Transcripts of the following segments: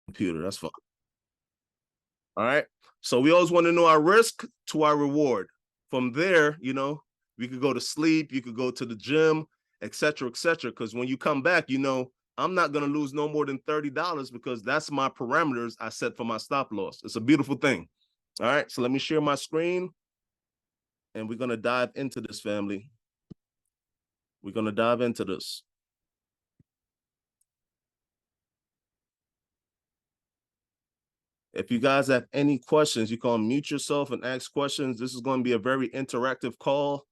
Computer, that's fine. All right. So we always want to know our risk to our reward. From there, we could go to sleep, you could go to the gym, et cetera, et cetera. Because when you come back, I'm not going to lose no more than $30 because that's my parameters I set for my stop loss. It's a beautiful thing. All right. So let me share my screen and we're going to dive into this, family. We're going to dive into this. If you guys have any questions, you can unmute yourself and ask questions. This is going to be a very interactive call.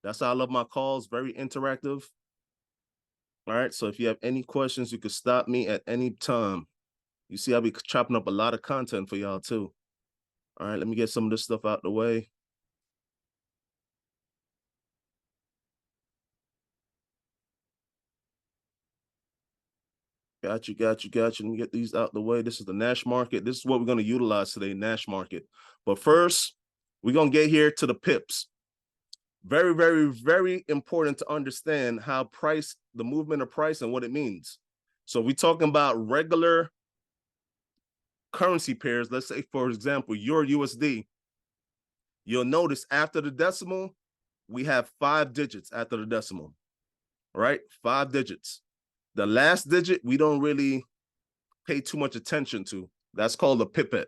That's how I love my calls, very interactive. All right, so if you have any questions, you can stop me at any time. You see, I'll be chopping up a lot of content for y'all too. All right, let me get some of this stuff out the way. Got you. Let me get these out the way. This is the Nash Market. This is what we're going to utilize today, Nash Market. But first, we're going to get here to the pips. Very, very, very important to understand how the movement of price and what it means. So we're talking about regular currency pairs. Let's say, for example, your USD. You'll notice after the decimal, we have 5 digits after the decimal, right? 5 digits. The last digit, we don't really pay too much attention to. That's called a pipette,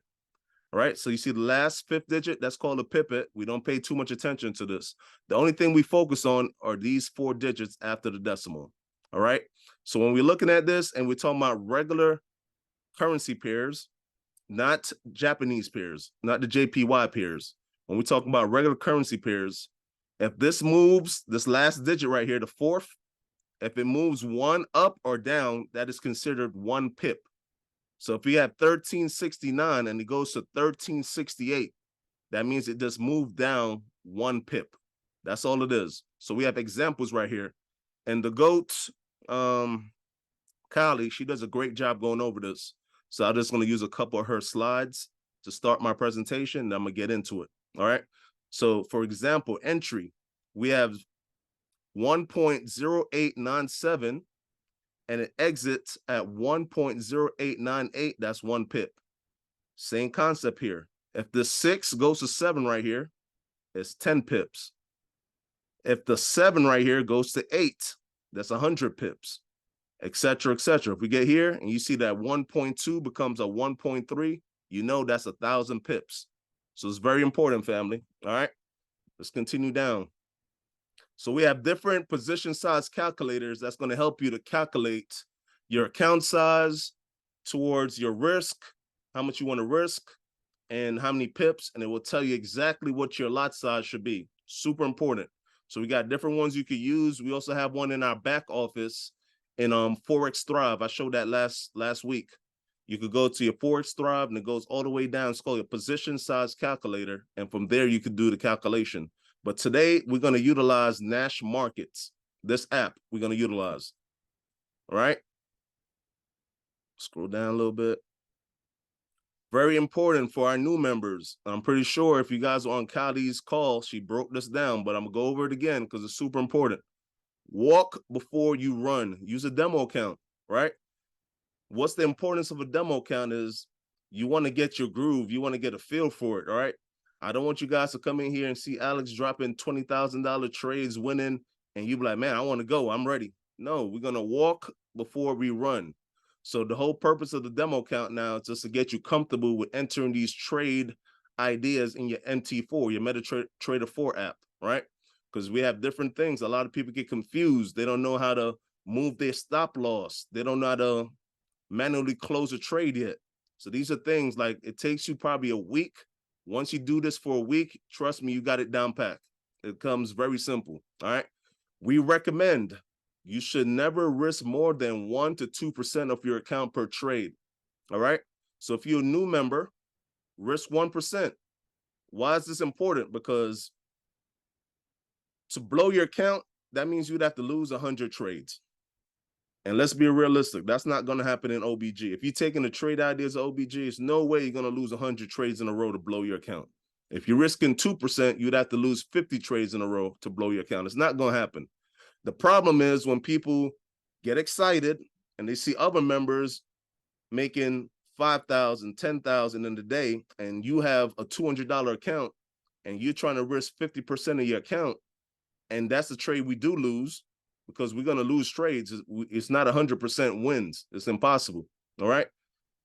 right? So you see the last 5th digit, that's called a pipette. We don't pay too much attention to this. The only thing we focus on are these 4 digits after the decimal, all right? So when we're looking at this and we're talking about regular currency pairs, not Japanese pairs, not the JPY pairs. When we're talking about regular currency pairs, if this moves, this last digit right here, the 4th, if it moves 1 up or down, that is considered 1 pip. So if we have 1369 and it goes to 1368, that means it just moved down 1 pip. That's all it is. So we have examples right here. And the GOAT, Kylie, she does a great job going over this. So I'm just going to use a couple of her slides to start my presentation, and I'm going to get into it. All right. So for example, entry, we have 1.0897 and it exits at 1.0898. That's 1 pip. Same concept here. If the 6 goes to 7 right here, it's 10 pips. If the 7 right here goes to 8, that's 100 pips, et cetera, et cetera. If we get here and you see that 1.2 becomes a 1.3, you know that's 1,000 pips. So it's very important, family. All right, let's continue down. So we have different position size calculators that's going to help you to calculate your account size towards your risk, how much you want to risk, and how many pips, and it will tell you exactly what your lot size should be. Super important. So we got different ones you could use. We also have one in our back office in Forex Thrive. I showed that last week. You could go to your Forex Thrive and it goes all the way down. It's called your position size calculator. And from there, you could do the calculation. But today, we're going to utilize Nash Markets. This app we're going to utilize. All right. Scroll down a little bit. Very important for our new members. I'm pretty sure if you guys are on Kylie's call, she broke this down, but I'm going to go over it again because it's super important. Walk before you run. Use a demo account, right? What's the importance of a demo account is you want to get your groove. You want to get a feel for it, all right? I don't want you guys to come in here and see Alex dropping $20,000 trades, winning, and you be like, man, I want to go. I'm ready. No, we're going to walk before we run. So the whole purpose of the demo account now is just to get you comfortable with entering these trade ideas in your MT4, your MetaTrader 4 app, right? Because we have different things. A lot of people get confused. They don't know how to move their stop loss. They don't know how to manually close a trade yet. So these are things like it takes you probably a week. Once you do this for a week, trust me, you got it down pat. It comes very simple. All right. We recommend you should never risk more than 1 to 2% of your account per trade. All right. So if you're a new member, risk 1%. Why is this important? Because to blow your account, that means you'd have to lose 100 trades. And let's be realistic. That's not going to happen in OBG. If you're taking the trade ideas of OBG, there's no way you're going to lose 100 trades in a row to blow your account. If you're risking 2%, you'd have to lose 50 trades in a row to blow your account. It's not going to happen. The problem is when people get excited and they see other members making $5,000, $10,000 in the day, and you have a $200 account, and you're trying to risk 50% of your account, and that's the trade we do lose, because we're going to lose trades. It's not 100% wins. It's impossible. All right.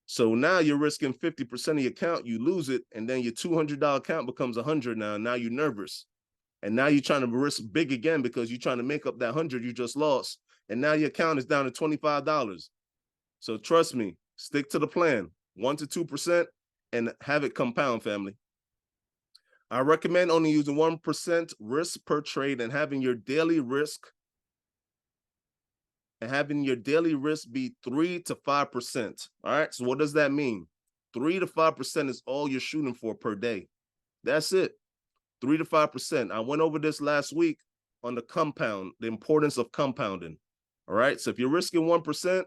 So now you're risking 50% of your account, you lose it, and then your $200 account becomes 100 now. Now you're nervous. And now you're trying to risk big again because you're trying to make up that 100 you just lost. And now your account is down to $25. So trust me, stick to the plan, 1 to 2%, and have it compound, family. I recommend only using 1% risk per trade and having your daily risk be 3 to 5%. All right. So what does that mean? 3 to 5% is all you're shooting for per day. That's it. 3 to 5%. I went over this last week on the importance of compounding. All right. So if you're risking 1%,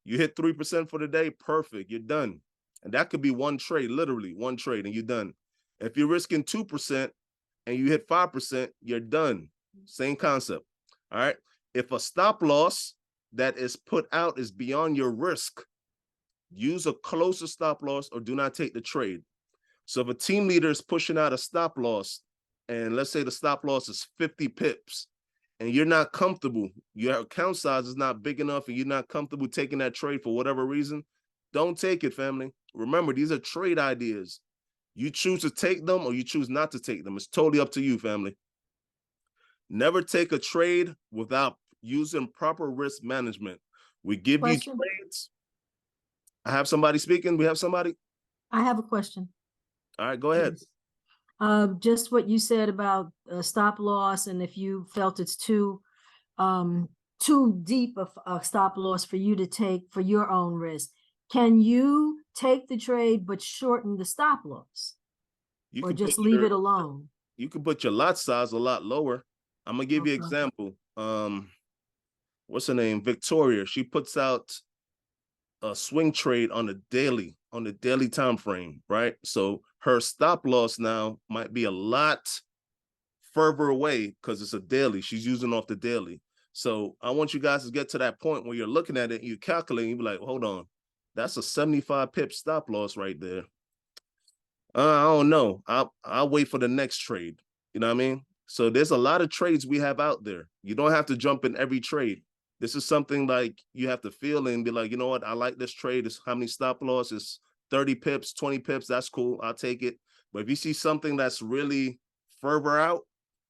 you hit 3% for the day, perfect. You're done. And that could be one trade, literally one trade, and you're done. If you're risking 2% and you hit 5%, you're done. Same concept. All right. If a stop loss that is put out is beyond your risk, use a closer stop loss or do not take the trade. So if a team leader is pushing out a stop loss, and let's say the stop loss is 50 pips, and you're not comfortable, your account size is not big enough, and you're not comfortable taking that trade for whatever reason, don't take it, family. Remember, these are trade ideas. You choose to take them or you choose not to take them. It's totally up to you, family. Never take a trade without using proper risk management. We give you trades. I have somebody speaking. We have somebody. I have a question. All right, go ahead. Just what you said about stop loss, and if you felt it's too deep of a stop loss for you to take for your own risk, can you take the trade but shorten the stop loss, or just leave it alone? You can put your lot size a lot lower. I'm gonna give you an example. What's her name? Victoria. She puts out a swing trade on the daily time frame, right? So her stop loss now might be a lot further away because it's a daily. She's using off the daily. So I want you guys to get to that point where you're looking at it and you calculate, and you be like, hold on, that's a 75 pip stop loss right there. I don't know. I'll wait for the next trade. You know what I mean? So there's a lot of trades we have out there. You don't have to jump in every trade. This is something like you have to feel and be like, you know what? I like this trade. It's how many stop losses? 30 pips, 20 pips. That's cool. I'll take it. But if you see something that's really further out,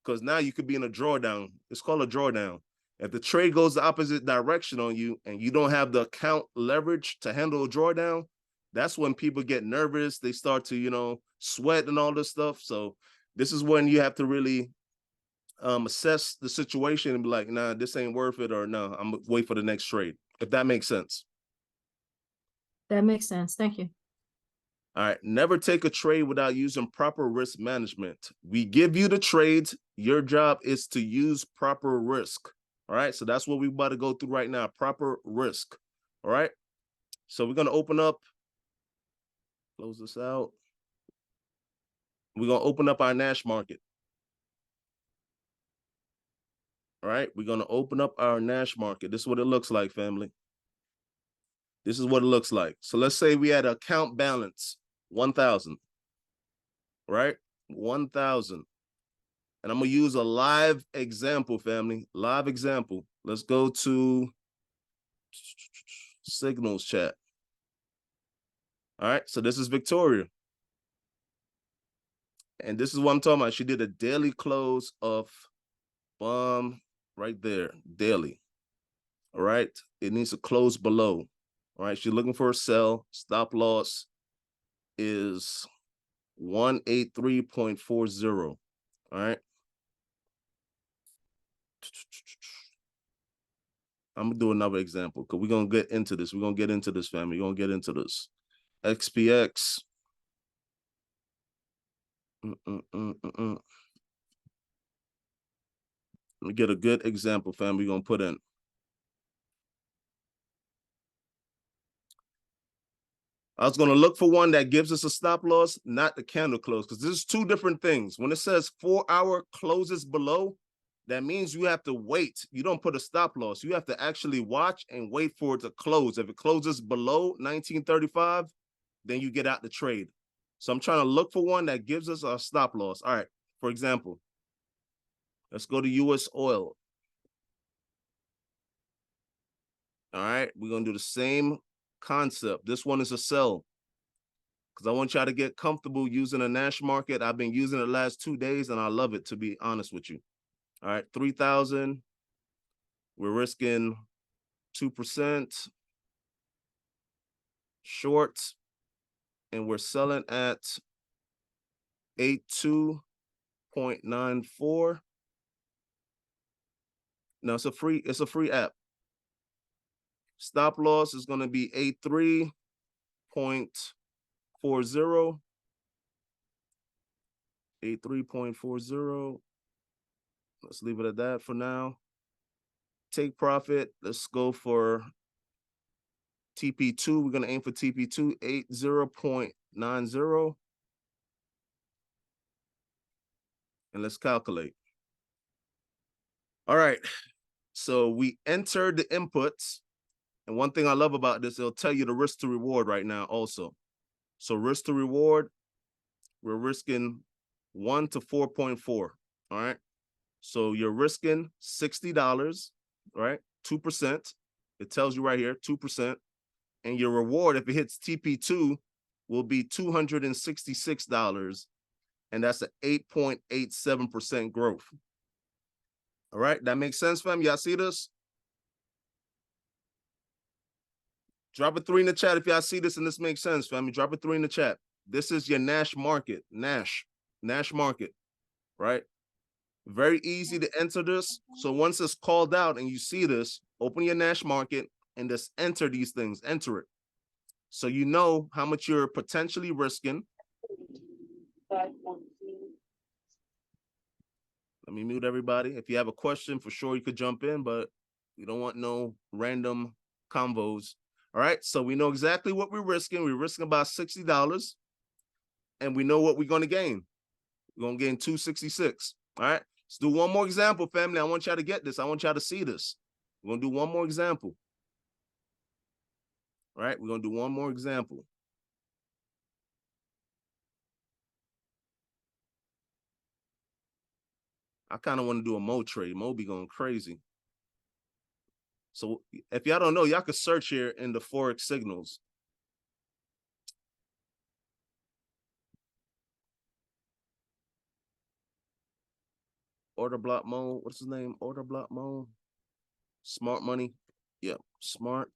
because now you could be in a drawdown. It's called a drawdown. If the trade goes the opposite direction on you and you don't have the account leverage to handle a drawdown, that's when people get nervous. They start to, sweat and all this stuff. So this is when you have to really assess the situation and be like, nah, this ain't worth it, or no, I'm gonna wait for the next trade. If that makes sense. That makes sense. Thank you. All right. Never take a trade without using proper risk management. We give you the trades. Your job is to use proper risk. All right. So that's what we're about to go through right now. Proper risk. All right. So we're going to open up. Close this out. We're going to open up our Nash market. All right. We're going to open up our Nash market. This is what it looks like, family. This is what it looks like. So let's say we had an account balance, 1,000, right? 1,000. And I'm going to use a live example, family. Live example. Let's go to Signals chat. All right. So this is Victoria. And this is what I'm talking about. She did a daily close of right there, daily. All right. It needs to close below. All right. She's looking for a sell. Stop loss is 183.40. All right. I'm gonna do another example because we're gonna get into this. We're gonna get into this, family. We're gonna get into this. XPX. Let me get a good example, family. We're gonna put in. I was going to look for one that gives us a stop loss, not the candle close, because this is two different things. When it says 4-hour closes below, that means you have to wait. You don't put a stop loss. You have to actually watch and wait for it to close. If it closes below 1935, then you get out the trade. So I'm trying to look for one that gives us a stop loss. All right, for example, let's go to US oil. All right, we're going to do the same concept. This one is a sell because I want y'all to get comfortable using a Nash market. I've been using it the last 2 days and I love it, to be honest with you. All right, 3,000. We're risking 2% short, and we're selling at 82.94. Now it's a free app. Stop loss is going to be 83.40. 83.40. Let's leave it at that for now. Take profit. Let's go for TP2. We're going to aim for TP2, 80.90. And let's calculate. All right. So we entered the inputs. And one thing I love about this, it'll tell you the risk to reward right now also. So risk to reward, we're risking 1 to 4.4. All right. So you're risking $60, right? 2%. It tells you right here, 2%. And your reward, if it hits TP2, will be $266. And that's an 8.87% growth. All right. That makes sense, fam? Y'all see this? Drop a 3 in the chat if y'all see this and this makes sense, family. Drop a 3 in the chat. This is your Nash market. Nash market, right? Very easy to enter this. So once it's called out and you see this, open your Nash market and just enter these things. Enter it. So you know how much you're potentially risking. Let me mute everybody. If you have a question, for sure you could jump in, but we don't want no random convos. All right, so we know exactly what we're risking. We're risking about $60, and we know what we're going to gain. We're going to gain 266. All right, let's do one more example, family. I want y'all to get this. I want y'all to see this. We're going to do one more example. All right, we're going to do one more example. I kind of want to do a Mo trade. Mo be going crazy. So if y'all don't know, y'all could search here in the Forex signals. Order block Mo. What's his name? Order block Mo. Smart money. Yep. Smart.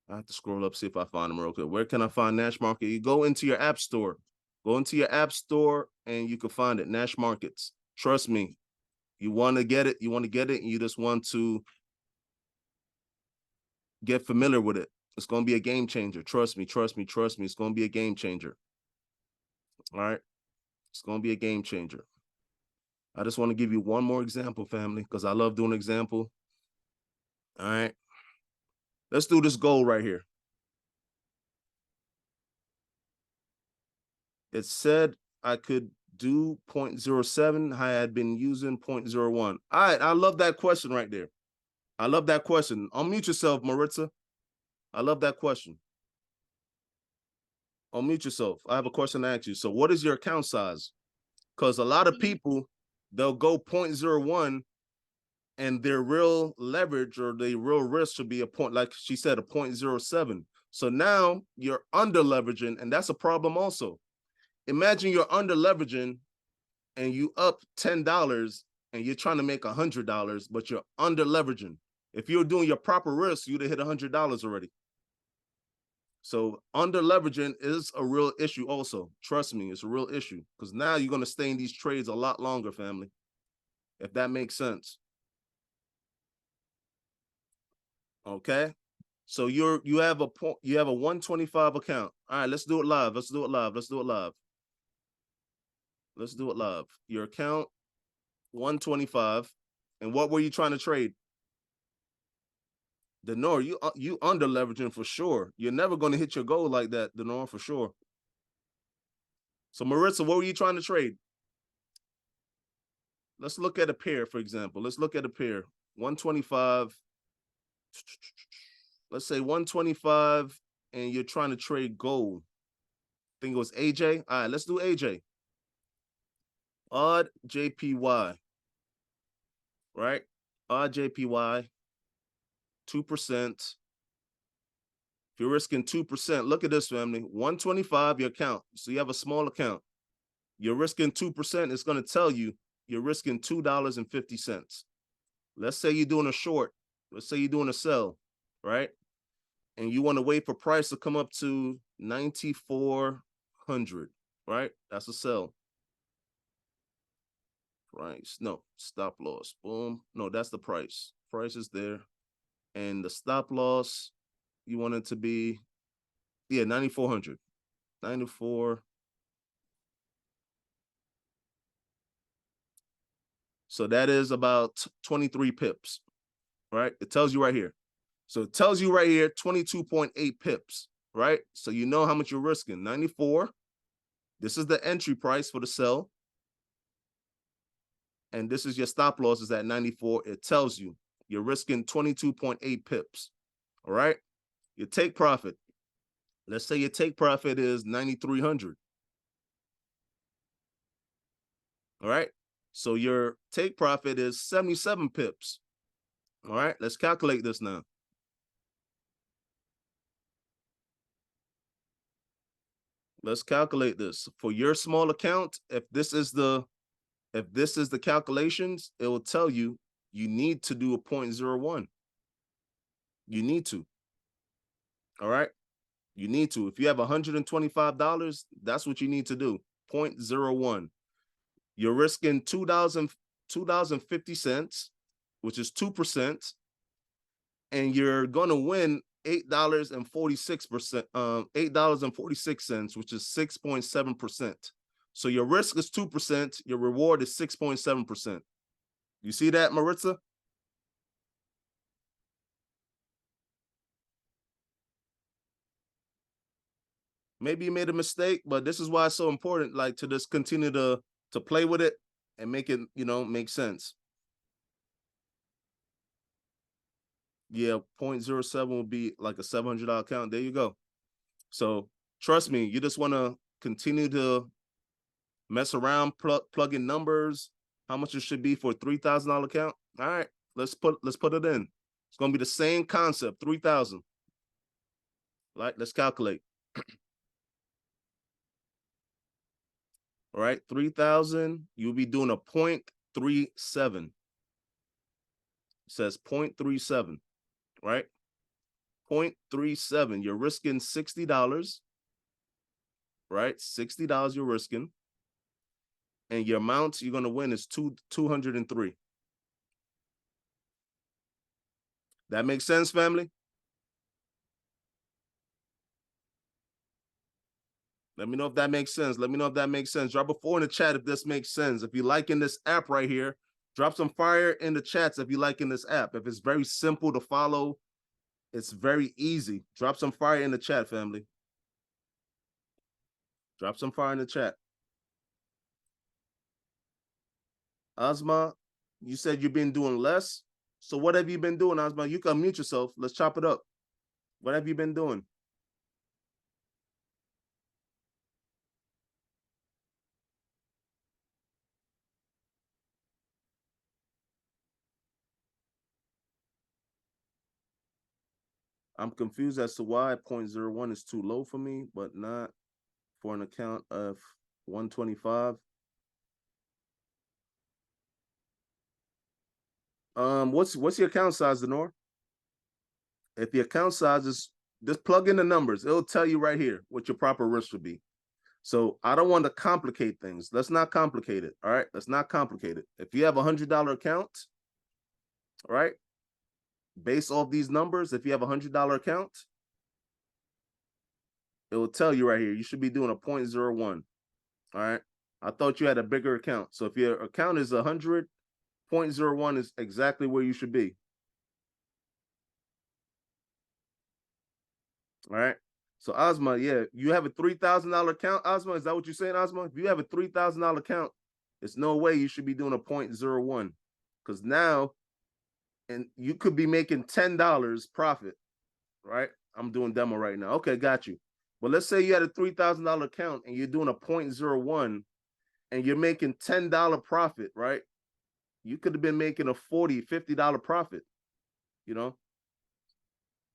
I have to scroll up, see if I find them real quick. Where can I find Nash Market? You go into your app store. Go into your app store and you can find it. Nash Markets. Trust me. You want to get it. You want to get it. And you just want to get familiar with it. It's going to be a game changer. Trust me. Trust me. Trust me. It's going to be a game changer. All right. It's going to be a game changer. I just want to give you one more example, family, because I love doing example. All right. Let's do this gold right here. It said I could do 0.07. I had been using 0.01. All right. I love that question right there. I love that question. Unmute yourself, Maritza. I love that question. Unmute yourself. I have a question to ask you. So what is your account size? Because a lot of people, they'll go 0.01 and their real leverage or their real risk should be a point, like she said, a 0.07. So now you're under leveraging, and that's a problem also. Imagine you're under leveraging and you up $10 and you're trying to make $100, but you're under leveraging. If you're doing your proper risk, you'd have hit $100 already. So under leveraging is a real issue also. Trust me, it's a real issue because now you're going to stay in these trades a lot longer, family, if that makes sense. Okay. So you have a 125 account. All right, let's do it live. Let's do it live. Let's do it live. Let's do it live. Your account 125. And what were you trying to trade? Denor, you under leveraging for sure. You're never going to hit your goal like that, Denor, for sure. So Maritza, what were you trying to trade? Let's look at a pair, for example. Let's look at a pair. 125. Let's say 125, and you're trying to trade gold. I think it was AJ. All right, let's do AJ. Odd JPY, right? Odd JPY, 2%. If you're risking 2%, look at this, family. 125, your account. So you have a small account. You're risking 2%. It's going to tell you you're risking $2.50. Let's say you're doing a short. Let's say you're doing a sell, right? And you want to wait for price to come up to 9,400, right? That's a sell. Price, no, stop loss, boom. No, that's the price. Price is there. And the stop loss, you want it to be, yeah, 9,400. 94. So that is about 23 pips, right? It tells you right here. So it tells you right here, 22.8 pips, right? So you know how much you're risking. 94. This is the entry price for the sell. And this is your stop loss is at 94. It tells you you're risking 22.8 pips. All right. Your take profit. Let's say your take profit is 9,300. All right. So your take profit is 77 pips. All right. Let's calculate this now. Let's calculate this. For your small account, if this is the calculations, it will tell you you need to do a 0.01. You need to. All right. You need to. If you have $125, that's what you need to do. 0.01. You're risking $2.50, which is 2%, and you're gonna win $8.46, $8.46, which is 6.7%. So your risk is 2%, your reward is 6.7%. You see that, Maritza? Maybe you made a mistake, but this is why it's so important, like to just continue to play with it and make it, make sense. Yeah, 0.07 will be like a $700 account. There you go. So trust me, you just want to continue to mess around, plug in numbers, how much it should be for a $3,000 account. All right, let's put it in. It's gonna be the same concept, 3,000. Right, let's calculate. All right, 3,000. You'll be doing a 0.37. It says 0.37, right? 0.37. You're risking $60, right? $60 you're risking. And your amount you're gonna win is 203. That makes sense, family? Let me know if that makes sense. Let me know if that makes sense. Drop a 4 in the chat if this makes sense. If you're liking this app right here, drop some fire in the chats if you're liking this app. If it's very simple to follow, it's very easy. Drop some fire in the chat, family. Drop some fire in the chat. Asma, you said you've been doing less. So what have you been doing, Asma? You can mute yourself. Let's chop it up. What have you been doing? I'm confused as to why 0.01 is too low for me, but not for an account of 125. What's your account size, Denor? If the account size is, just plug in the numbers. It'll tell you right here what your proper risk should be. So I don't want to complicate things. Let's not complicate it. All right. Let's not complicate it. If you have $100 account, all right, based off these numbers, if you have $100 account, it will tell you right here. You should be doing a 0.01. All right. I thought you had a bigger account. So if your account is 100, 0.01 is exactly where you should be. All right. So Ozma, yeah, you have a $3,000 account, Ozma. Is that what you're saying, Ozma? If you have a $3,000 account, there's no way you should be doing a 0.01, because now, and you could be making $10 profit, right? I'm doing demo right now. Okay, got you. But let's say you had a $3,000 account and you're doing a 0.01 and you're making $10 profit, right? You could have been making a $40, $50 profit, you know?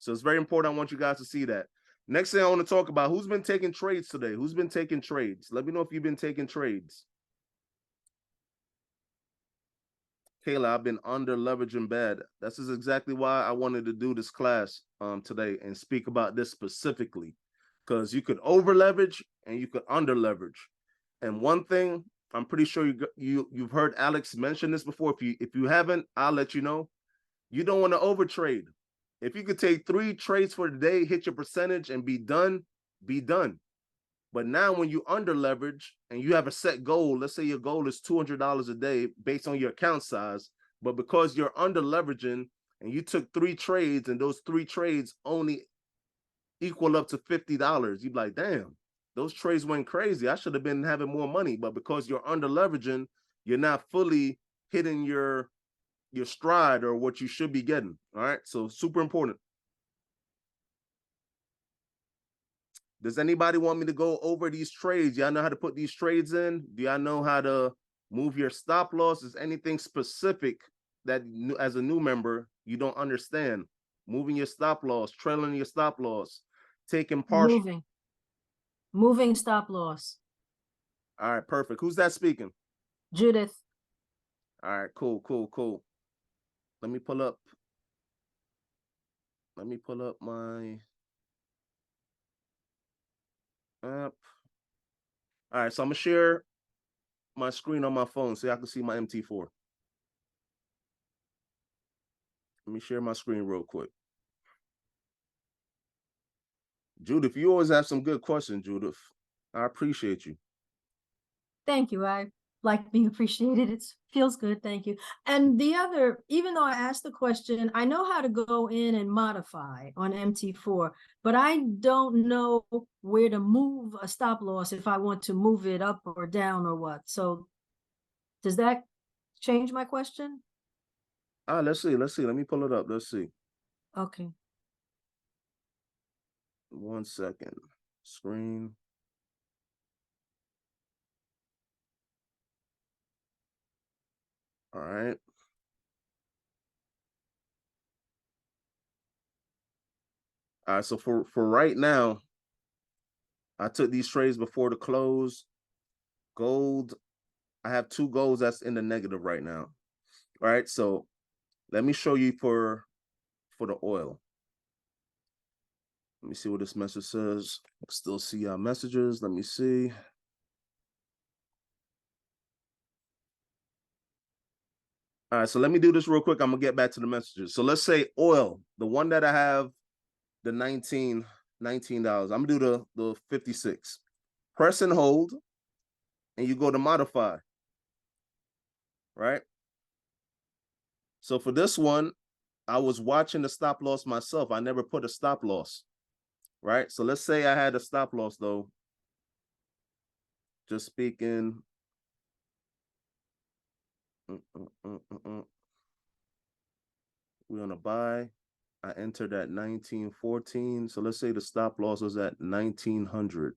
So it's very important. I want you guys to see that. Next thing I want to talk about, who's been taking trades today? Who's been taking trades? Let me know if you've been taking trades. Kayla, I've been under leveraging bad. This is exactly why I wanted to do this class today and speak about this specifically, because you could over leverage and you could under leverage. And one thing, I'm pretty sure you've heard Alex mention this before. If you haven't, I'll let you know. You don't want to over trade. If you could take 3 trades for the day, hit your percentage, and be done, be done. But now when you under leverage and you have a set goal, let's say your goal is $200 a day based on your account size, but because you're under leveraging and you took 3 trades and those 3 trades only equal up to $50, you'd be like, damn, those trades went crazy. I should have been having more money. But because you're under leveraging, you're not fully hitting your stride or what you should be getting. All right. So super important. Does anybody want me to go over these trades? Y'all know how to put these trades in? Do y'all know how to move your stop loss? Is anything specific that as a new member, you don't understand? Moving your stop loss, trailing your stop loss, taking partial. Moving stop loss. All right, perfect. Who's that speaking? Judith. All right, cool, cool, cool. Let me pull up my app. All right, so I'm gonna share my screen on my phone so y'all can see my MT4. Let me share my screen real quick. Judith, you always have some good questions, Judith. I appreciate you. Thank you. I like being appreciated. It feels good. Thank you. And the other, even though I asked the question, I know how to go in and modify on MT4, but I don't know where to move a stop loss if I want to move it up or down or what. So does that change my question? Let's see. Let me pull it up. Let's see. Okay. 1 second. Screen. All right. All right. So for right now, I took these trades before the close. Gold. I have 2 golds that's in the negative right now. All right. So let me show you for the oil. Let me see what this message says. Still see our messages. Let me see. All right, so let me do this real quick. I'm gonna get back to the messages. So let's say oil, the one that I have, the $19. I'm gonna do the 56. Press and hold, and you go to modify. Right. So for this one, I was watching the stop loss myself. I never put a stop loss. Right. So let's say I had a stop loss though. Just speaking. We're on a buy. I entered at 1914. So let's say the stop loss was at 1900.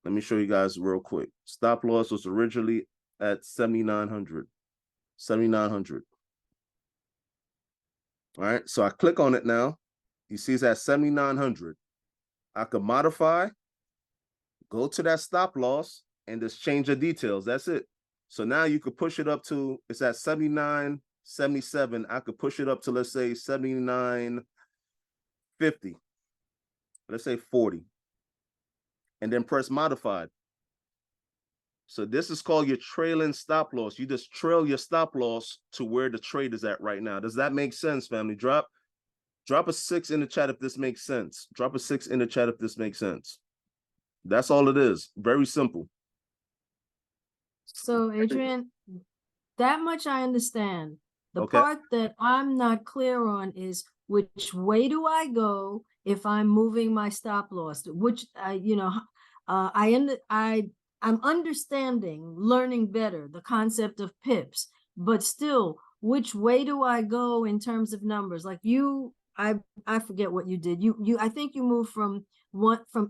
Let me show you guys real quick. Stop loss was originally at 7,900. 7,900. All right. So I click on it now. You see it's at 7,900. I could modify, go to that stop loss, and just change the details. That's it. So now you could push it up to, it's at 79.77. I could push it up to, let's say, 79.50. Let's say 40. And then press modified. So this is called your trailing stop loss. You just trail your stop loss to where the trade is at right now. Does that make sense, family? Drop a 6 in the chat if this makes sense. Drop a 6 in the chat if this makes sense. That's all it is. Very simple. So Adrian, that much I understand. The Okay. part that I'm not clear on is which way do I go if I'm moving my stop loss, which I'm understanding, learning better the concept of pips, but still, which way do I go in terms of numbers? Like I forget what you did. I think you moved from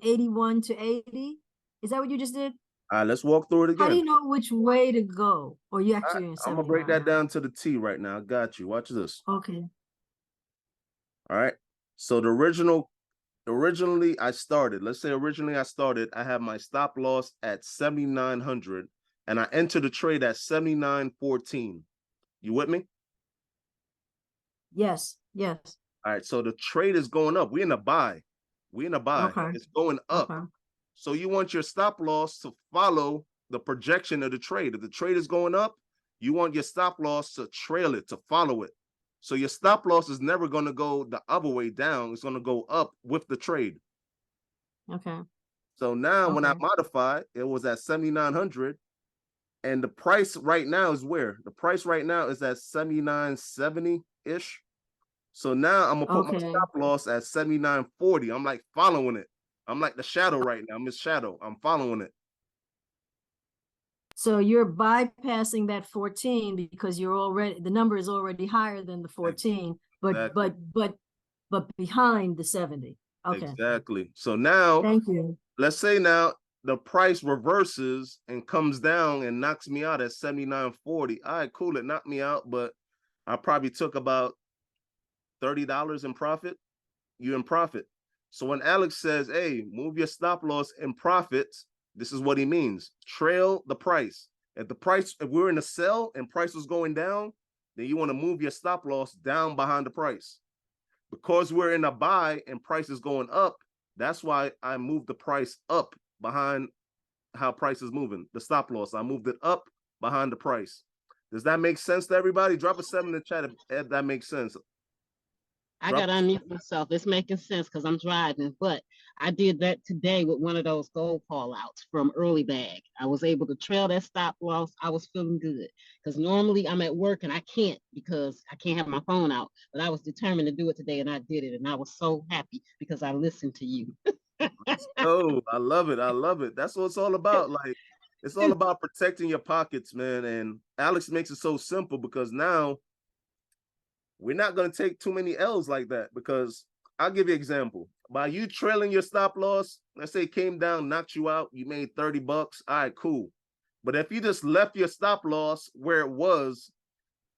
81 to 80. Is that what you just did? All right, let's walk through it How do again. you know which way to go? Or you All right, actually in I'm gonna break that 79? down to the T right now. I got you. Watch this. Okay. All right. So originally I started. Let's say originally I started. I have my stop loss at 7,900, and I entered the trade at 79.14. You with me? Yes. Yes. All right. So the trade is going up. We in a buy. We in a buy. Okay. It's going up. Okay. So you want your stop loss to follow the projection of the trade. If the trade is going up, you want your stop loss to trail it, to follow it. So your stop loss is never going to go the other way down. It's going to go up with the trade. Okay. So now when I Okay. modify, it was at 7,900. And the price right now is where? The price right now is at 79.70-ish. So now I'm gonna put my Okay. stop loss at 79.40. I'm like following it. I'm like the shadow right now. I'm his shadow. I'm following it. So you're bypassing that 14 because the number is already higher than the 14, Exactly. but behind the 70. Okay. Exactly. So now, Thank you. let's say now the price reverses and comes down and knocks me out at 79.40. All right, cool. It knocked me out, but I probably took about $30 in profit. You in profit. So when Alex says, hey, move your stop loss in profits, this is what he means. Trail the price. If we're in a sell and price is going down, then you want to move your stop loss down behind the price. Because we're in a buy and price is going up, that's why I moved the price up behind how price is moving. The stop loss, I moved it up behind the price. Does that make sense to everybody? Drop a 7 in the chat if that makes sense. I Drop got to unmute myself. It's making sense because I'm driving, but I did that today with one of those gold call outs from early bag. I was able to trail that stop loss. I was feeling good because normally I'm at work and I can't because I can't have my phone out, but I was determined to do it today and I did it. And I was so happy because I listened to you. Oh, I love it. I love it. That's what it's all about. Like, it's all about protecting your pockets, man. And Alex makes it so simple because now we're not going to take too many L's like that. Because I'll give you an example. By you trailing your stop loss, let's say it came down, knocked you out, you made $30. All right, cool. But if you just left your stop loss where it was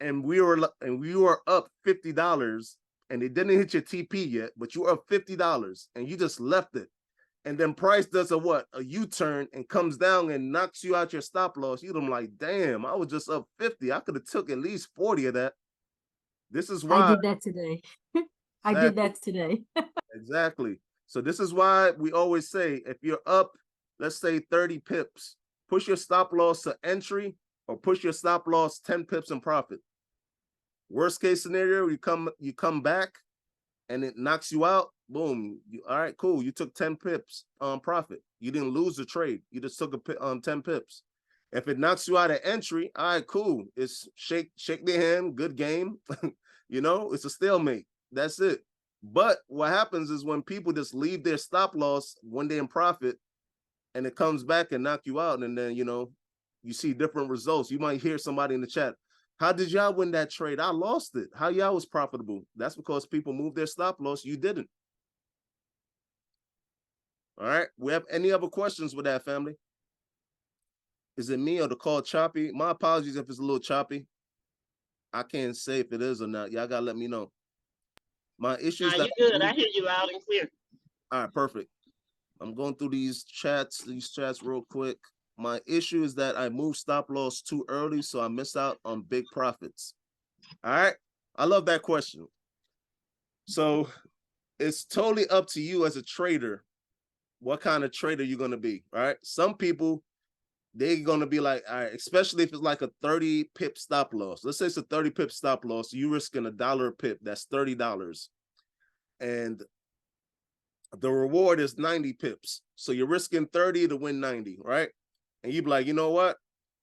and we were up $50 and it didn't hit your TP yet, but you were up $50 and you just left it, and then price does a U-turn and comes down and knocks you out your stop loss, you'd be like, damn, I was just up 50. I could have took at least 40 of that. This is I why. did that today. I did Exactly. that today. Exactly. So this is why we always say, if you're up, let's say 30 pips, push your stop loss to entry or push your stop loss 10 pips in profit. Worst case scenario, you come back and it knocks you out. Boom. All right, cool. You took 10 pips on profit. You didn't lose the trade. You just took 10 pips. If it knocks you out at entry, all right, cool. It's shake their hand, good game. It's a stalemate. That's it. But what happens is when people just leave their stop loss when they're in profit and it comes back and knock you out, and then you see different results. You might hear somebody in the chat, how did y'all win that trade? I lost it. How y'all was profitable? That's because people moved their stop loss. You didn't. All right. We have any other questions with that, family? Is it me or the call choppy? My apologies if it's a little choppy. I can't say if it is or not. Y'all gotta let me know. My issue is that You're good. I hear you loud and clear. all right, perfect. I'm going through these chats real quick. My issue is that I moved stop loss too early, so I miss out on big profits. All right. I love that question. So it's totally up to you as a trader, what kind of trader you're going to be. All right. Some people, they're going to be like, all right, especially if it's like a 30 pip stop loss. Let's say it's a 30 pip stop loss. You're risking $1 a pip. That's $30. And the reward is 90 pips. So you're risking 30 to win 90, right? And you'd be like, you know what?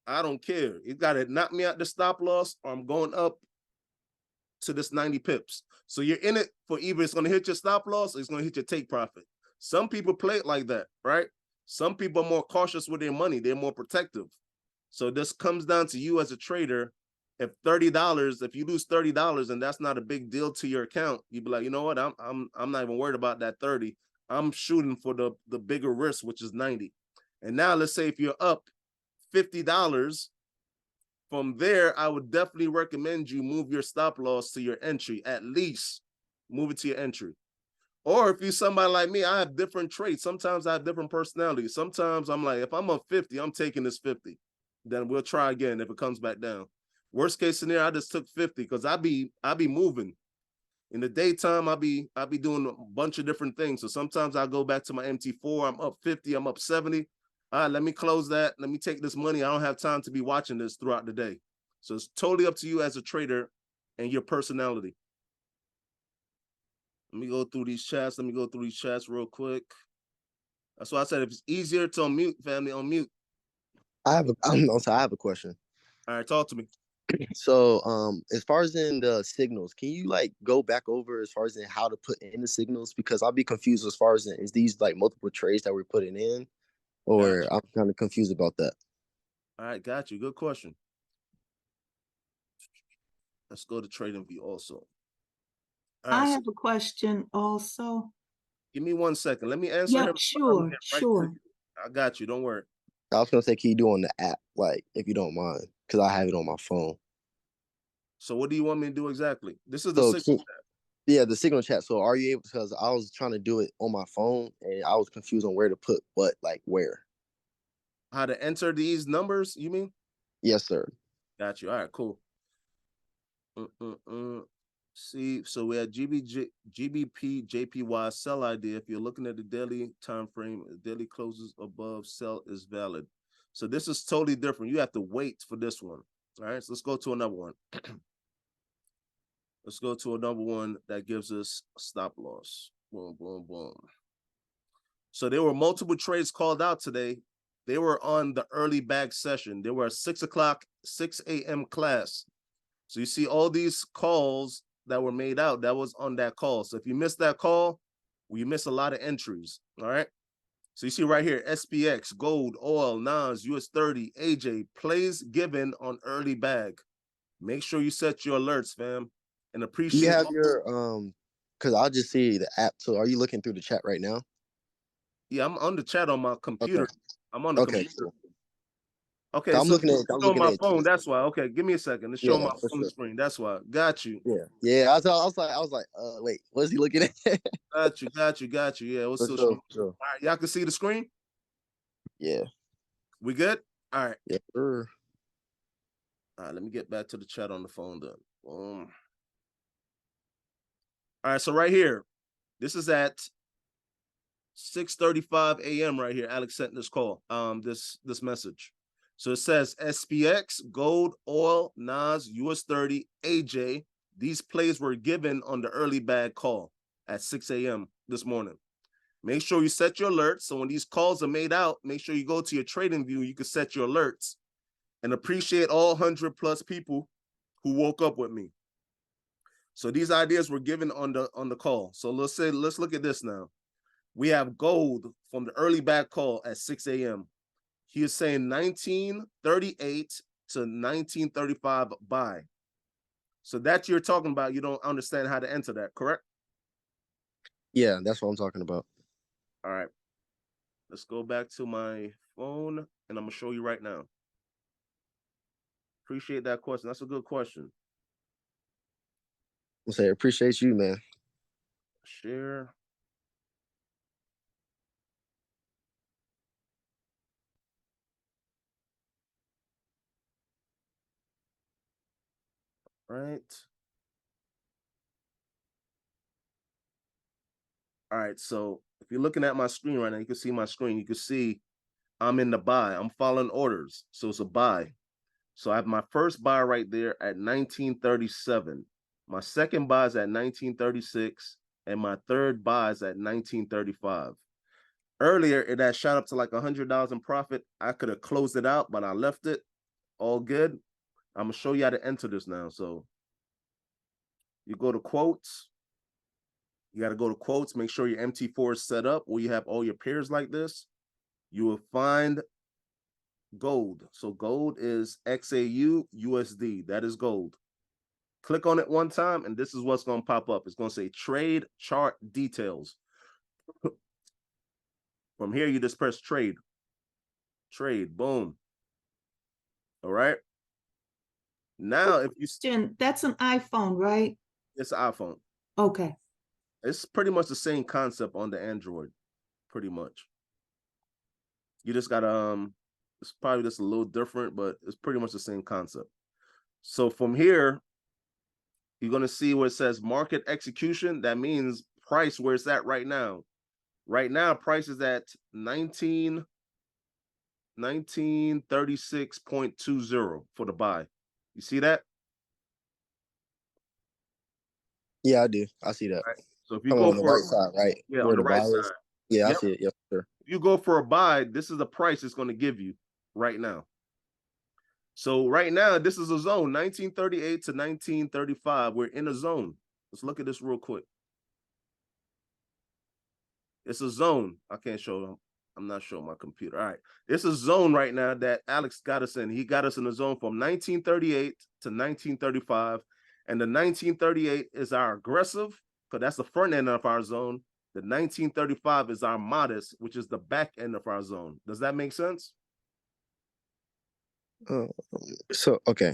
I don't care. You got to knock me out the stop loss or I'm going up to this 90 pips. So you're in it for either it's going to hit your stop loss or it's going to hit your take profit. Some people play it like that, right? Some people are more cautious with their money. They're more protective. So this comes down to you as a trader. If if you lose $30 and that's not a big deal to your account, you'd be like, you know what? I'm not even worried about that 30. I'm shooting for the bigger risk, which is 90. And now let's say if you're up $50, from there, I would definitely recommend you move your stop loss to your entry, at least move it to your entry. Or if you're somebody like me, I have different traits. Sometimes I have different personalities. Sometimes I'm like, if I'm up 50, I'm taking this 50. Then we'll try again if it comes back down. Worst case scenario, I just took 50 because I be moving. In the daytime, I'll be doing a bunch of different things. So sometimes I'll go back to my MT4. I'm up 50, I'm up 70. All right, let me close that. Let me take this money. I don't have time to be watching this throughout the day. So it's totally up to you as a trader and your personality. Let me go through these chats. Real quick. That's why I said if it's easier to unmute, family, unmute. I have a question. All right, talk to me. So, as far as in the signals, can you like go back over as far as in how to put in the signals? Because I'll be confused as far as in, is these like multiple trades that we're putting in, or Gotcha. I'm kind of confused about that. All right, got you. Good question. Let's go to trading view also. All right, I have a question also. give me 1 second. Let me answer Yep, him. sure, Right sure. I got you. Don't worry. I was gonna say, can you do on the app, like if you don't mind, because I have it on my phone. So what do you want me to do exactly? This is the So, signal. yeah, the signal chat. So, are you able? Because I was trying to do it on my phone, and I was confused on where to put what, like where. How to enter these numbers, you mean? Yes, sir. Got you. All right, cool. See, so we had GBP, JPY sell idea. If you're looking at the daily time frame, daily closes above, sell is valid. So this is totally different. You have to wait for this one. All right, so let's go to another one. Let's go to another one that gives us a stop loss. Boom, boom, boom. So there were multiple trades called out today. They were on the early bag session. They were a 6 a.m. class. So you see all these calls that were made out, that was on that call. So if you missed that call, well, you miss a lot of entries. All right. So you see right here, SPX, gold, oil, NAS, US30, AJ, plays given on early bag. Make sure you set your alerts, fam. And Do appreciate. you have your because I'll just see the app. So, are you looking through the chat right now? Yeah, I'm on the chat on my computer. Okay. I'm on the computer. Cool. Okay, I'm so looking at my it phone. too. That's why. Okay, give me a second. It's showing Yeah, my for phone sure. screen. That's why. Got you. Yeah. I was like, wait, what is he looking at? Got you. Yeah, what's For still sure, showing? for sure. All right, y'all can see the screen. Yeah. We good? All right. Yeah. Sure. All right, let me get back to the chat on the phone then. All right, so right here, this is at 6:35 a.m. right here. Alex sent this call, this message. So it says SPX, gold, oil, NAS, US30, AJ. These plays were given on the early bag call at 6 a.m. this morning. Make sure you set your alerts. So when these calls are made out, make sure you go to your trading view. You can set your alerts and appreciate all 100+ people who woke up with me. So these ideas were given on the call. So let's look at this now. We have gold from the early back call at 6 a.m. He is saying 1938 to 1935 buy. So that you're talking about, you don't understand how to enter that, correct? Yeah, that's what I'm talking about. All right. Let's go back to my phone and I'm gonna show you right now. Appreciate that question. That's a good question. I say appreciate you, man. Share. Right. All right. So if you're looking at my screen right now, you can see my screen. You can see I'm in the buy. I'm following orders. So it's a buy. So I have my first buy right there at 1937. My second buy is at 1936. And my third buy is at 1935. Earlier, it had shot up to like $100 in profit. I could have closed it out, but I left it all good. I'm gonna show you how to enter this now. So You go to quotes. You got to go to quotes, make sure your MT4 is set up where you have all your pairs like this. You will find gold. So gold is XAU USD. That is gold. Click on it one time, and this is what's going to pop up. It's going to say trade chart details. From here, you just press trade. Trade, boom. All right. Now, if you That's an iPhone, right? it's an iPhone. Okay. It's pretty much the same concept on the Android, pretty much. You just gotta it's probably just a little different, but it's pretty much the same concept. So from here, you're gonna see where it says market execution. That means price where it's at right now. Right now, price is at 1936.20 for the buy. You see that? Yeah, I do. I see that. Right. So if you I'm go on the for right side, right? yeah, Where on the the right buy is. side. Yeah, Yep. I see it. Yes, sir. If you go for a buy, this is the price it's going to give you right now. So right now, this is a zone, 1938 to 1935. We're in a zone. Let's look at this real quick. It's a zone. I can't show them. I'm not showing my computer. All right. It's a zone right now that Alex got us in. He got us in a zone from 1938 to 1935. And the 1938 is our aggressive, because that's the front end of our zone. The 1935 is our modest, which is the back end of our zone. Does that make sense? So okay,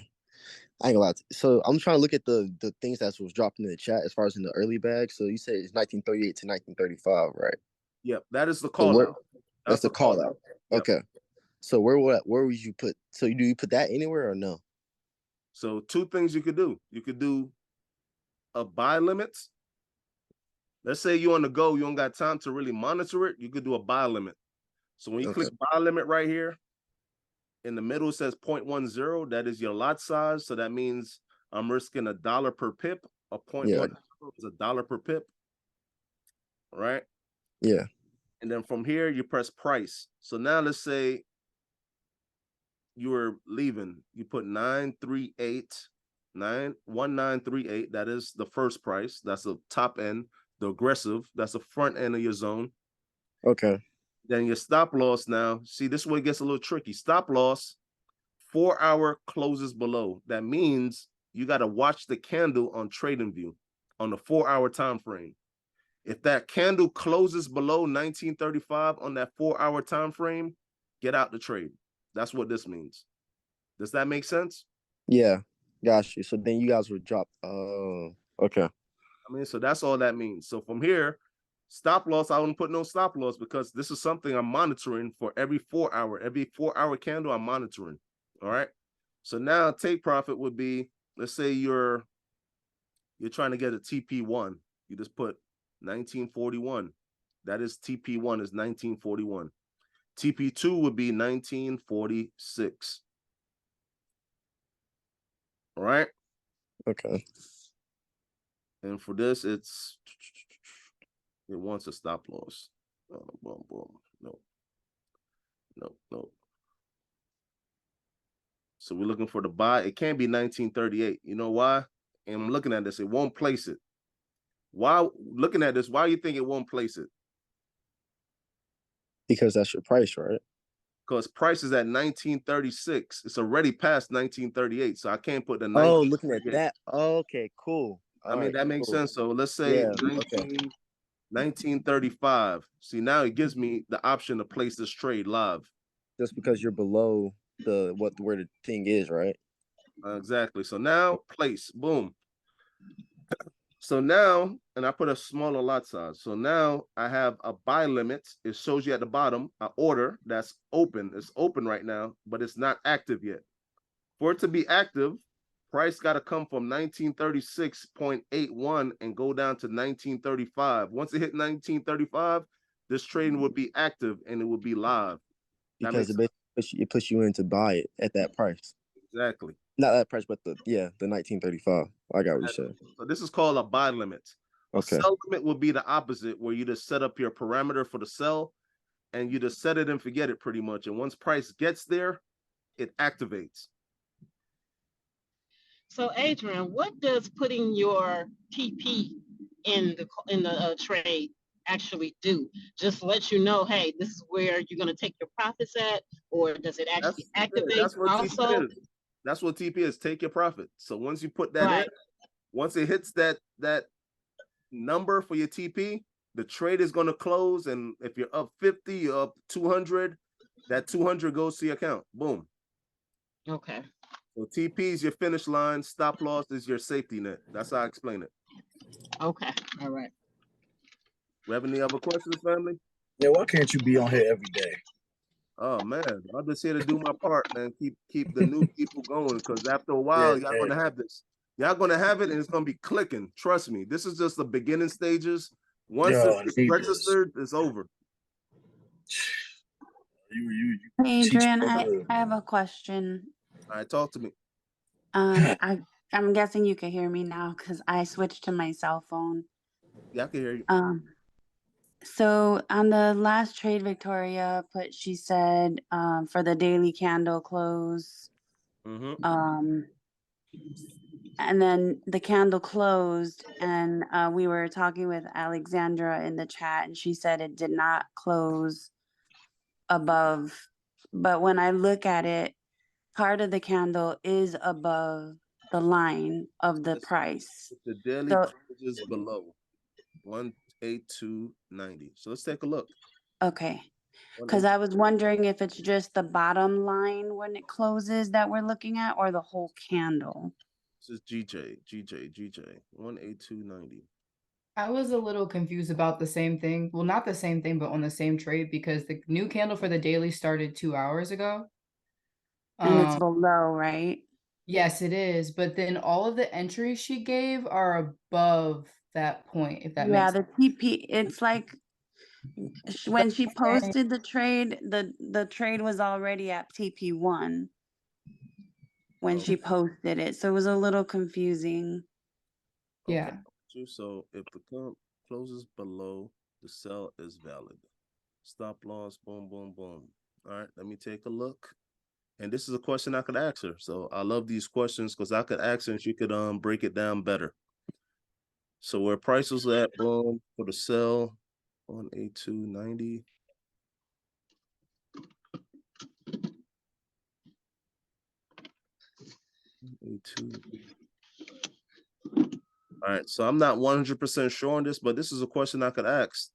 I ain't gonna lie. So I'm trying to look at the things that was dropped in the chat as far as in the early bag. So you said it's 1938 to 1935, right? Yep, that is the So call where, out. that's the call out. Yep. Okay. So where would you put? So do you put that anywhere or no? So two things you could do. You could do a buy limits. Let's say you're on the go, you don't got time to really monitor it. You could do a buy limit. So when you click buy limit right here, in the middle it says 0.10. That is your lot size. So that means I'm risking $1 per pip. A 0.10 is $1 per pip. Right? Yeah. And then from here you press price. So now let's say you were leaving. You put 1938. That is the first price. That's the top end. The aggressive, that's the front end of your zone. Okay. Then your stop loss now. See, this way it gets a little tricky. Stop loss, 4 hour closes below. That means you got to watch the candle on TradingView on the 4 hour time frame. If that candle closes below 1935 on that 4 hour time frame, get out the trade. That's what this means. Does that make sense? Yeah, got you. So then you guys would drop. Okay. I mean, so that's all that means. So from here, stop loss, I wouldn't put no stop loss because this is something I'm monitoring for every 4 hour. Every 4 hour candle, I'm monitoring. All right. So now take profit would be, let's say you're trying to get a TP1. You just put 1941. That is TP1 is 1941. TP2 would be 1946. All right. Okay. And for this, it wants a stop loss. Boom, boom. No. So we're looking for the buy. It can't be 1938. You know why? And I'm looking at this. It won't place it. Why? Looking at this, why do you think it won't place it? Because that's your price, right? Because price is at 1936. It's already past 1938. So I can't put the Oh, looking at that. Oh, okay, cool. I mean, that makes sense. So let's say 1935. See, now it gives me the option to place this trade live. Just because you're below where the thing is, right? Exactly. So now place, boom. So now, and I put a smaller lot size. So now I have a buy limit. It shows you at the bottom an order that's open. It's open right now, but it's not active yet. For it to be active, price got to come from 1936.81 and go down to 1935. Once it hit 1935, this trading would be active and it would be live. Because it puts you in to buy it at that price. Exactly. Not that price, but the 1935. I got what you said. So this is called a buy limit. Okay. A sell limit would be the opposite, where you just set up your parameter for the sell and you just set it and forget it pretty much. And once price gets there, it activates. So Adrian, what does putting your TP in the trade actually do? Just let you know, hey, this is where you're going to take your profits at, or does it actually activate That's what TP also? is. That's what TP is. Take your profit. So once you put that in, Right. once it hits that number for your TP, the trade is going to close. And if you're up 50, you're up 200, that 200 goes to your account. Boom. Okay. So TP is your finish line. Stop loss is your safety net. That's how I explain it. Okay. All right. We have any other questions, family? Yeah, why can't you be on here every day? Oh man, I'm just here to do my part, man. Keep the new people going, because after a while, Yeah, y'all gonna have this. Y'all gonna have it, and it's gonna be clicking. Trust me. This is just the beginning stages. Once yo, I it's need this. registered, it's over. You Hey, teach Adrian, so I, good. I have a question. All right, talk to me. I'm guessing you can hear me now because I switched to my cell phone. Yeah, I can hear you. So on the last trade Victoria put, she said, for the daily candle close, and then the candle closed, and we were talking with Alexandra in the chat, and she said it did not close above. But when I look at it, part of the candle is above the line of the price. The daily So, closes below 182.90. So let's take a look. okay. Because I was wondering if it's just the bottom line when it closes that we're looking at, or the whole candle. This is GJ 182.90. I was a little confused about the same thing. Well, not the same thing, but on the same trade, because the new candle for the daily started 2 hours ago. And it's below, right? Yes, it is. But then all of the entries she gave are above that point, if that makes sense. The TP, it's like when she posted the trade, the trade was already at TP1 when she posted it. So it was a little confusing. Yeah. So if the comp closes below, the sell is valid. Stop loss, boom, boom, boom. All right, let me take a look. And this is a question I could ask her. So I love these questions because I could ask her and she could break it down better. So where price was at, boom, for the sell, 182.90. All right, so I'm not 100% sure on this, but this is a question I could ask,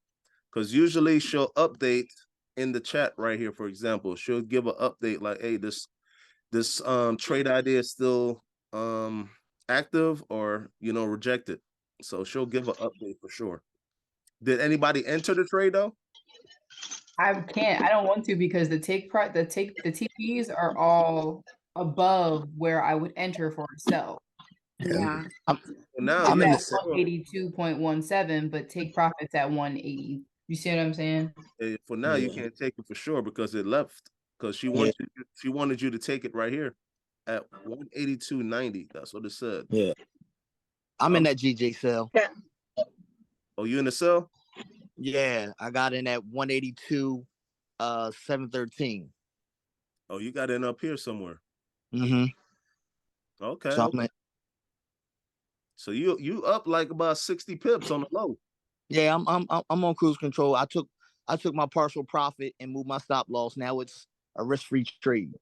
because usually she'll update in the chat right here. For example, she'll give an update like, hey, this trade idea is still active, or rejected. So she'll give an update for sure. Did anybody enter the trade though? I can't. I don't want to, because the TPs are all above where I would enter for a sell. Yeah. Now I'm in the 182.17, but take profits at 180. You see what I'm saying? for now, you can't take it for sure because it left. Because she wanted you to take it right here at 182.90. That's what it said. Yeah. I'm in that GJ cell. Oh, you in the cell? Yeah, I got in at 182, 713. Oh, you got in up here somewhere. Okay. So, okay. So you up like about 60 pips on the low. Yeah, I'm on cruise control. I took my partial profit and moved my stop loss. Now it's a risk-free trade.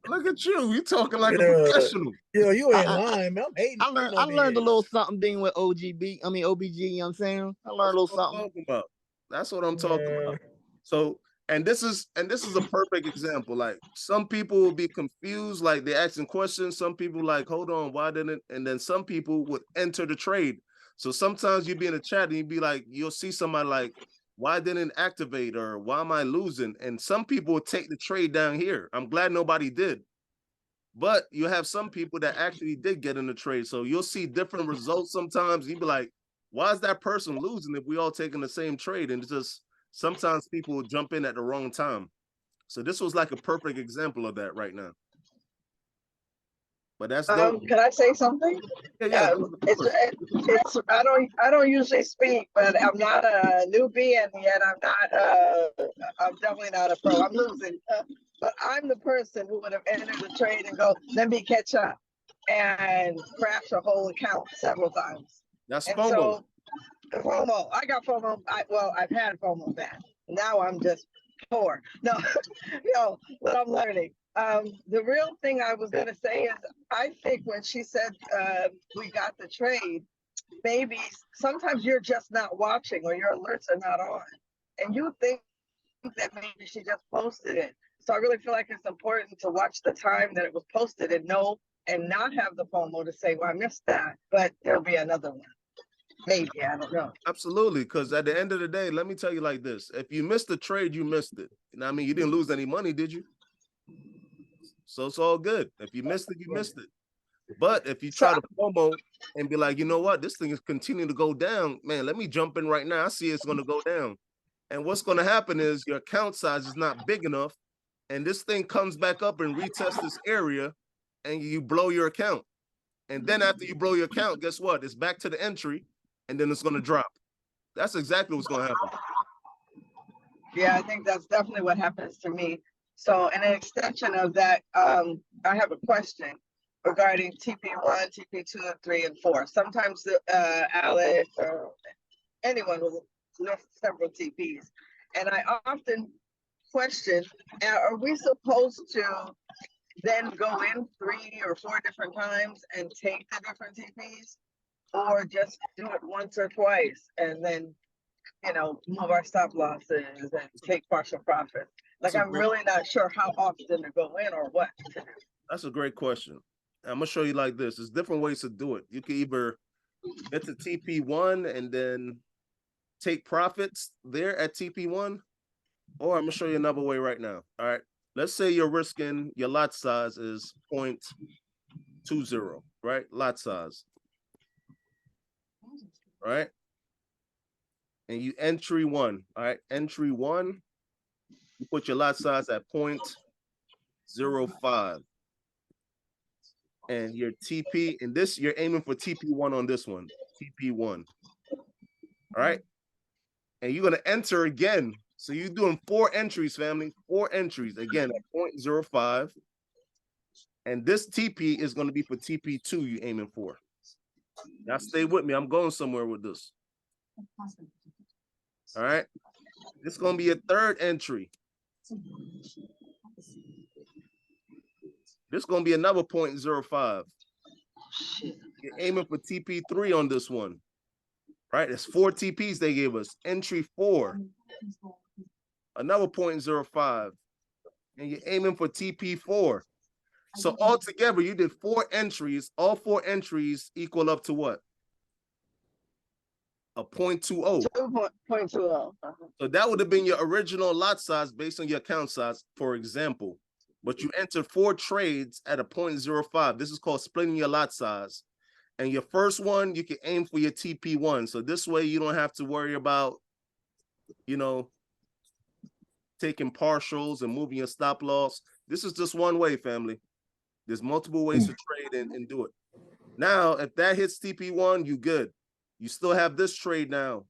Look at you. You talking like a professional. Yo, you ain't lying, man. I'm hating. I learned a little something being with OBG, you know what I'm saying? I learned a little something. That's what I'm talking about. So, and this is a perfect example. Like, some people will be confused, like they're asking questions. Some people like, hold on, why didn't? And then some people would enter the trade. So sometimes you'd be in a chat and you'd be like, you'll see somebody like, why didn't it activate, or why am I losing? And some people will take the trade down here. I'm glad nobody did. But you have some people that actually did get in the trade. So you'll see different results sometimes. You'd be like, why is that person losing if we all taking the same trade? And it's just, sometimes people will jump in at the wrong time. So this was like a perfect example of that right now. But that's dope. Can I say something? Yeah. I don't usually speak, but I'm not a newbie, and yet I'm definitely not a pro. I'm losing, but I'm the person who would have entered the trade and go, let me catch up. and crash a whole account several times. That's And FOMO. so FOMO, I got FOMO. I've had FOMO then. Now I'm just poor. No, no, but I'm learning. The real thing I was gonna say is I think when she said we got the trade, maybe sometimes you're just not watching or your alerts are not on. And you think that maybe she just posted it. So I really feel like it's important to watch the time that it was posted and know and not have the FOMO to say, well, I missed that, but there'll be another one. Maybe, I don't know. Absolutely, because at the end of the day, let me tell you like this. If you missed the trade, you missed it. You know what I mean? You didn't lose any money, did you? So it's all good. If you missed it, you missed it. But if you try to FOMO and be like, you know what, this thing is continuing to go down, man, let me jump in right now. I see it's going to go down. And what's going to happen is your account size is not big enough, and this thing comes back up and retests this area, and you blow your account. And then after you blow your account, guess what? It's back to the entry, and then it's going to drop. That's exactly what's going to happen. Yeah, I think that's definitely what happens to me. So, in an extension of that, I have a question regarding TP1, TP2, and 3, and 4. Sometimes Alex or anyone will list several TPs. And I often question, are we supposed to then go in 3 or 4 different times and take the different TPs? Or just do it once or twice and then, you know, move our stop losses and take partial profit? Like, I'm really not sure how often to go in or what to do. That's a great question. I'm gonna show you like this. There's different ways to do it. You can either get to TP1 and then take profits there at TP1, or I'm gonna show you another way right now. All right. Let's say you're risking your lot size is 0.20, right? Lot size. Right? And you entry 1. All right. Entry 1, you put your lot size at 0.05. And your TP, and this, you're aiming for TP1 on this one, TP1. All right. And you're going to enter again. So you're doing 4 entries, family, 4 entries again at 0.05. And this TP is going to be for TP2 you're aiming for. Now stay with me. I'm going somewhere with this. All right. This is going to be a 3rd entry. This is going to be another 0.05. You're aiming for TP3 on this one. Right? It's 4 TPs they gave us. Entry 4. Another 0.05. And you're aiming for TP4. So altogether, you did 4 entries. All 4 entries equal up to what? A 0.20. 2.20. So that would have been your original lot size based on your account size, for example. But you entered 4 trades at a 0.05. This is called splitting your lot size. And your first one, you can aim for your TP1. So this way you don't have to worry about, you know, taking partials and moving your stop loss. This is just one way, family. There's multiple ways to trade and do it. Now, if that hits TP1, you good. You still have this trade now.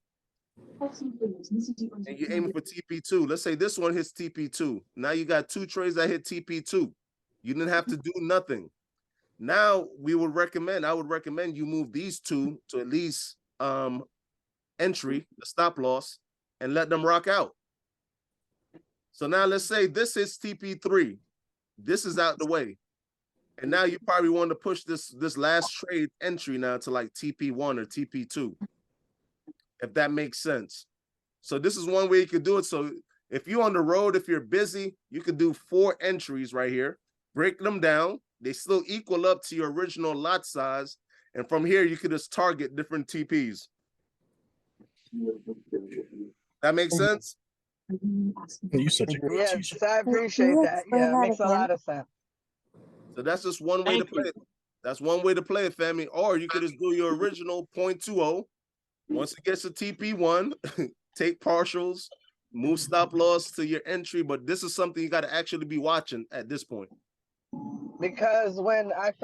And you're aiming for TP2. Let's say this one hits TP2. Now you got 2 trades that hit TP2. You didn't have to do nothing. Now I would recommend you move these 2 to at least entry, the stop loss, and let them rock out. So now let's say this hits TP3. This is out the way. And now you probably want to push this last trade entry now to like TP1 or TP2, if that makes sense. So this is one way you could do it. So if you're on the road, if you're busy, you could do 4 entries right here, break them down. They still equal up to your original lot size. And from here, you could just target different TPs. That makes sense? You're such a great Yes, teacher. I appreciate that. Yeah, it makes a lot of sense. So that's just one way to play it. That's one way to play it, family. Or you could just do your original 0.20. Once it gets to TP1, take partials, move stop loss to your entry. But this is something you got to actually be watching at this point. Because when I've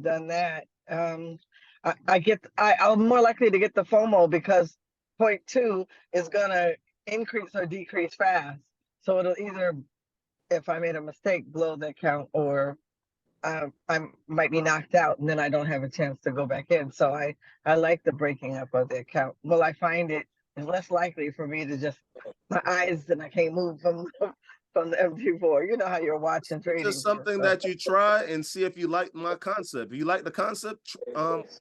done that, I'm more likely to get the FOMO because 0.2 is gonna increase or decrease fast. So it'll either, if I made a mistake, blow the account or I might be knocked out and then I don't have a chance to go back in. So I like the breaking up of the account. Well, I find it is less likely for me to just my eyes and I can't move from from the MT4. You know how you're watching trading. Just something that you try and see if you like my concept. If you like the concept,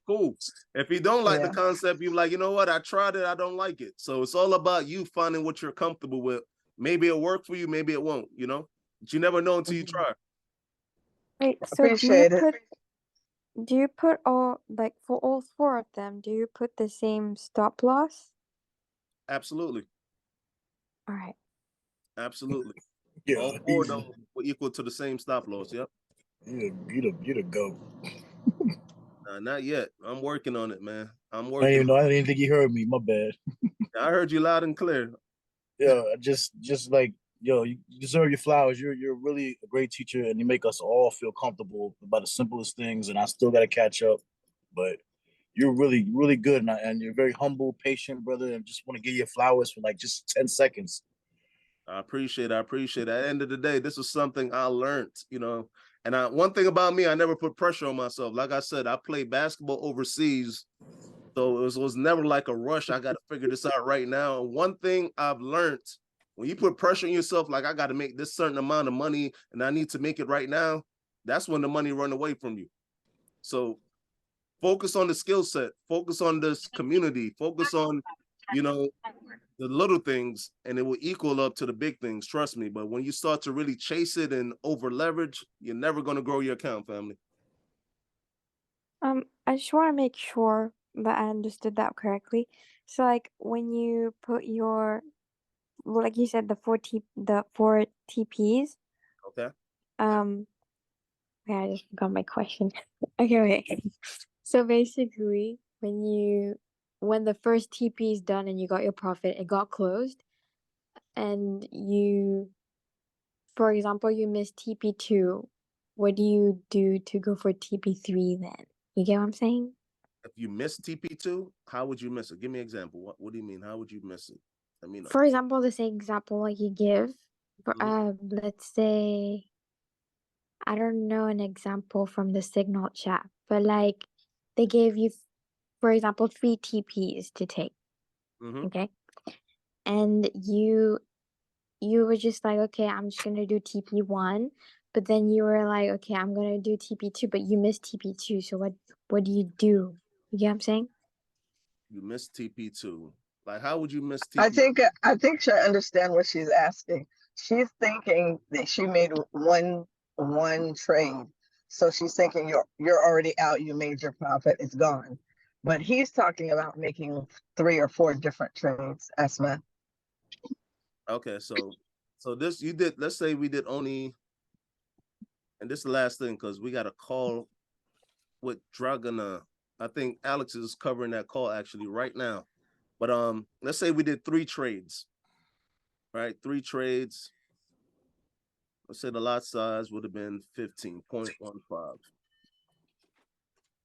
cool. If you don't like the concept, you're like, you know what? I tried it. I don't like it. So it's all about you finding what you're comfortable with. Maybe it'll work for you. Maybe it won't, you know, but you never know until you try. Wait, so Appreciate it. do you put all, like for all four of them, do you put the same stop loss? Absolutely. All right. Absolutely. Yeah, All four of them were equal to the same stop loss. Yep. you the goat. Not yet. I'm working on it, man. I'm I didn't working. even know. I didn't think you heard me. My bad. I heard you loud and clear. Yeah, just like yo, you deserve your flowers. You're really a great teacher, and you make us all feel comfortable about the simplest things. And I still got to catch up, but you're really good, and you're very humble, patient, brother. And just want to give you flowers for like just 10 seconds. I appreciate it. I appreciate it. At the end of the day, this is something I learned, you know. And one thing about me, I never put pressure on myself. Like I said, I played basketball overseas. So it was never like a rush. I got to figure this out right now. And one thing I've learned, when you put pressure on yourself, like I got to make this certain amount of money and I need to make it right now, that's when the money run away from you. So focus on the skill set, focus on this community, focus on, you know, the little things, and it will equal up to the big things, trust me. But when you start to really chase it and over leverage, you're never going to grow your account, family. I just want to make sure that I understood that correctly. So like when you put your, like you said, the four TPs, Okay. okay, I just forgot my question. Okay. So basically, when the first TP is done and you got your profit, it got closed, and for example, you missed TP2, what do you do to go for TP3 then? You get what I'm saying? If you miss TP2, how would you miss it? Give me an example. What do you mean? How would you miss it? Let me know. For example, the same example like you give, let's say, I don't know an example from the Signal chat, but like they gave you, for example, 3 TPs to take. Okay. And you were just like, okay, I'm just gonna do TP1, but then you were like, okay, I'm gonna do TP2, but you missed TP2. So what do you do? You get what I'm saying? You missed TP2. Like, how would you miss TP? I think she'll understand what she's asking. She's thinking that she made one trade. So she's thinking you're already out, you made your profit, it's gone. But he's talking about making 3 or 4 different trades, Esma. Okay, so this you did, let's say we did only, and this is the last thing because we got a call with Dragana. I think Alex is covering that call actually right now. But let's say we did 3 trades. Right? 3 trades. Let's say the lot size would have been 15.15.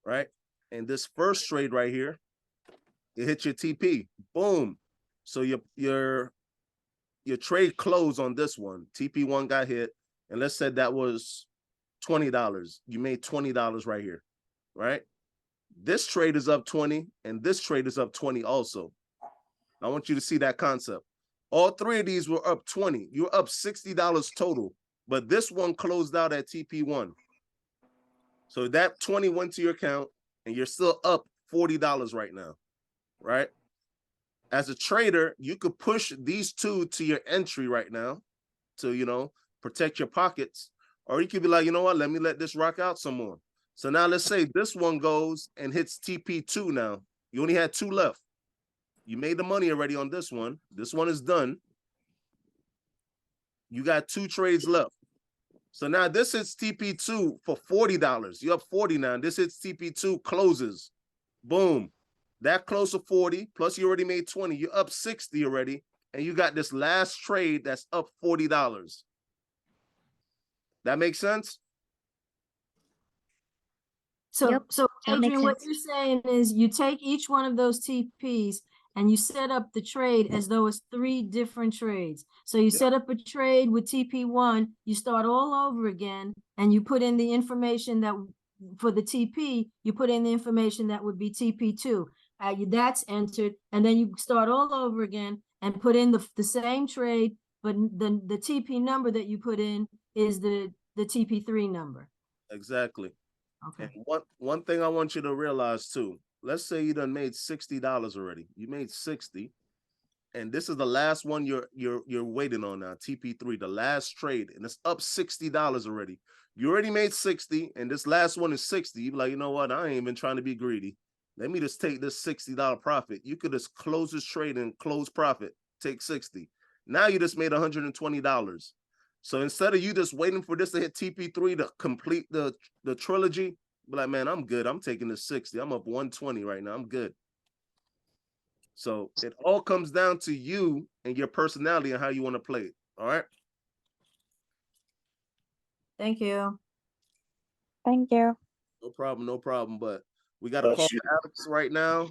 Right? And this first trade right here, it hit your TP. Boom. So your trade closed on this one. TP1 got hit. And let's say that was $20. You made $20 right here. Right? This trade is up 20, and this trade is up 20 also. I want you to see that concept. All 3 of these were up 20. You're up $60 total, but this one closed out at TP1. So that 20 went to your account, and you're still up $40 right now, right? As a trader, you could push these 2 to your entry right now to, you know, protect your pockets, or you could be like, you know what, let me let this rock out some more. So now let's say this one goes and hits TP2 now. You only had 2 left. You made the money already on this one. This one is done. You got 2 trades left. So now this hits TP2 for $40. You're up 40 now. This hits TP2, closes. Boom. That close to 40, plus you already made 20. You're up 60 already. And you got this last trade that's up $40. That makes sense? So, Yep, so that makes Adrian, what sense. you're saying is you take each one of those TPs and you set up the trade as though it's 3 different trades. So you set up a trade with TP1, you start all over again, and you put in the information that for the TP, you put in the information that would be TP2. That's entered, and then you start all over again and put in the same trade, but the TP number that you put in is the TP3 number. Exactly. Okay. And one thing I want you to realize too, let's say you done made $60 already. You made 60, and this is the last one you're waiting on now, TP3, the last trade, and it's up $60 already. You already made 60, and this last one is 60. You be like, you know what? I ain't even trying to be greedy. Let me just take this $60 profit. You could just close this trade and close profit, take 60. Now you just made $120. So instead of you just waiting for this to hit TP3 to complete the trilogy, be like, man, I'm good. I'm taking the 60. I'm up 120 right now. I'm good. So it all comes down to you and your personality and how you want to play it. All right. Thank you. Thank you. No problem. No problem. But we got to call Alex right now.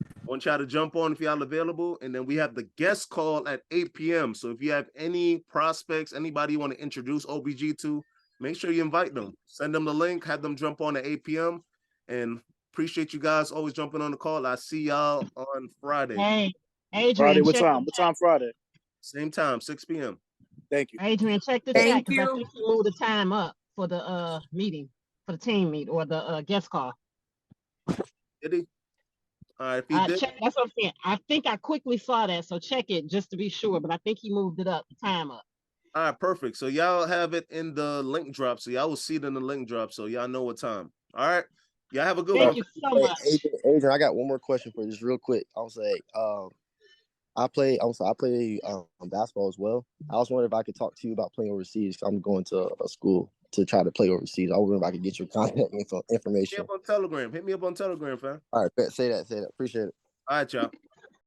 I want y'all to jump on if y'all available. And then we have the guest call at 8 p.m. So if you have any prospects, anybody you want to introduce OBG to, make sure you invite them. Send them the link, have them jump on at 8 p.m. And appreciate you guys always jumping on the call. I see y'all on Friday. Hey, Adrian, Friday, what check time? the What time Friday? Same time, 6 p.m. Thank you. Adrian, check the Thank chat because I you. think he moved the time up for the meeting, for the team meet or the guest call. Did he? All right, if he did. Check, that's what I'm saying. I think I quickly saw that, so check it just to be sure. But I think he moved it up, the time up. All right, perfect. So y'all have it in the link drop. So y'all will see it in the link drop. So y'all know what time. All right. Y'all have a good Thank one. you so Hey, much. Adrian, I got one more question for you, just real quick. I was like, I play basketball as well. I was wondering if I could talk to you about playing overseas. I'm going to a school to try to play overseas. I wonder if I could get your contact Hit me information. up on Telegram. Hit me up on Telegram, fam. All right, say that. Appreciate it. All right, y'all.